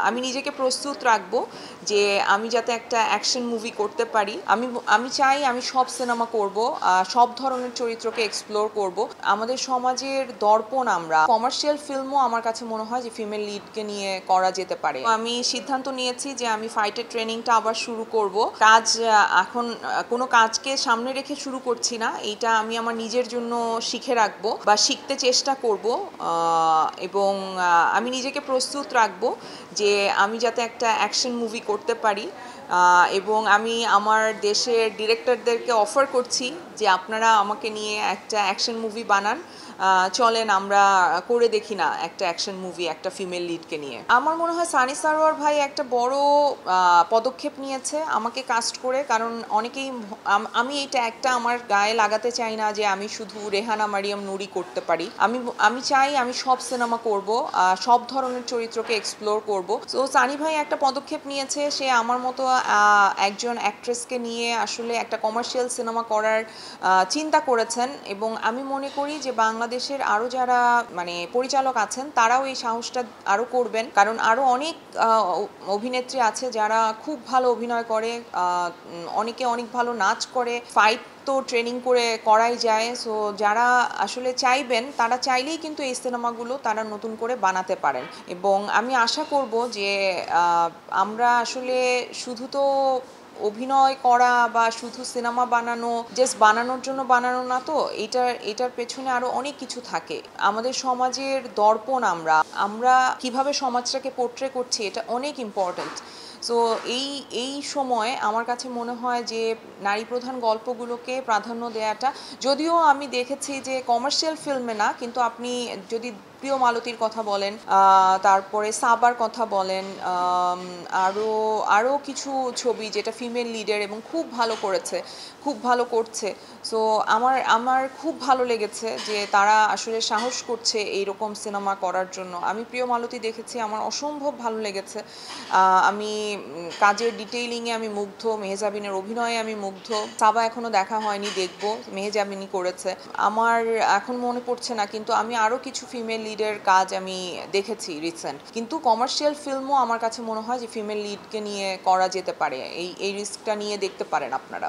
আমি নিজেকে প্রস্তুত রাখবো যে আমি যাতে একটা অ্যাকশন মুভি করতে পারি। আমি চাই আমি সব সিনেমা করব, সব ধরনের চরিত্রকে এক্সপ্লোর করব। আমাদের সমাজের দর্পণ আমরা। কমার্শিয়াল ফিল্মও আমার কাছে মনে হয় যে ফিমেল লিডকে নিয়ে করা যেতে পারে। আমি সিদ্ধান্ত নিয়েছি যে আমি ফাইটের ট্রেনিংটা আবার শুরু করব। কাজ এখন কোনো কাজকে সামনে রেখে শুরু করছি না, এইটা আমি আমার নিজের জন্য শিখে রাখবো বা শিখতে চেষ্টা করব। এবং আমি নিজেকে প্রস্তুত রাখবো যে আমি যাতে একটা অ্যাকশন মুভি করতে পারি। এবং আমি আমার দেশের ডিরেক্টরদেরকে অফার করছি যে আপনারা আমাকে নিয়ে একটা অ্যাকশন মুভি বানান, চলেন আমরা করে দেখি না একটা অ্যাকশন মুভি একটা ফিমেল লিডকে নিয়ে। আমার মনে হয় সানি সারোয়ার ভাই একটা বড় পদক্ষেপ নিয়েছে আমাকে কাস্ট করে, কারণ অনেকেই আমি এই ট্যাগটা আমার গায়ে লাগাতে চাই না যে আমি শুধু রেহানা মারিয়াম নুরি করতে পারি। আমি চাই আমি সব সিনেমা করব, সব ধরনের চরিত্রকে এক্সপ্লোর করব। তো সানি ভাই একটা পদক্ষেপ নিয়েছে, সে আমার মতো একজন অ্যাক্ট্রেসকে নিয়ে আসলে একটা কমার্শিয়াল সিনেমা করার চিন্তা করেছেন। এবং আমি মনে করি যে বাংলাদেশের আরও যারা পরিচালক আছেন তারাও এই সাহসটা আরও করবেন, কারণ আরও অনেক অভিনেত্রী আছে যারা খুব ভালো অভিনয় করে, অনেকে অনেক ভালো নাচ করে, ফাইট তো ট্রেনিং করে করাই যায়। সো যারা আসলে চাইবেন তারা চাইলেই কিন্তু এই সিনেমাগুলো তারা নতুন করে বানাতে পারেন। এবং আমি আশা করব যে আমরা আসলে শুধু তো অভিনয় করা বা শুধু সিনেমা বানানো জাস্ট বানানোর জন্য বানানো না, তো এটার পেছনে আরও অনেক কিছু থাকে। আমাদের সমাজের দর্পণ আমরা কিভাবে সমাজটাকে পোর্ট্রে করছি এটা অনেক ইম্পর্ট্যান্ট। সো এই সময় আমার কাছে মনে হয় যে নারী প্রধান গল্পগুলোকে প্রাধান্য দেওয়াটা, যদিও আমি দেখেছি যে কমার্শিয়াল ফিল্মে না, কিন্তু আপনি যদি প্রিয় মালতীর কথা বলেন, তারপরে সাবার কথা বলেন, আরও কিছু ছবি যেটা ফিমেল লিডের এবং খুব ভালো করেছে, খুব ভালো করছে। সো আমার খুব ভালো লেগেছে যে তারা আসলে সাহস করছে এইরকম সিনেমা করার জন্য। আমি প্রিয় মালতী দেখেছি, আমার অসম্ভব ভালো লেগেছে। আমি কাজের ডিটেইলিংয়ে আমি মুগ্ধ, মেহজাবিনের অভিনয়ে আমি মুগ্ধ। সাবা এখনও দেখা হয়নি, দেখবো, মেহজাবিনী করেছে। আমার এখন মনে পড়ছে না, কিন্তু আমি আরও কিছু ফিমেল লিডের কাজ আমি দেখেছি রিসেন্ট। কিন্তু কমার্শিয়াল ফিল্মও আমার কাছে মনে হয় যে ফিমেল লিডকে নিয়ে করা যেতে পারে, এই রিস্কটা নিয়ে দেখতে পারেন আপনারা।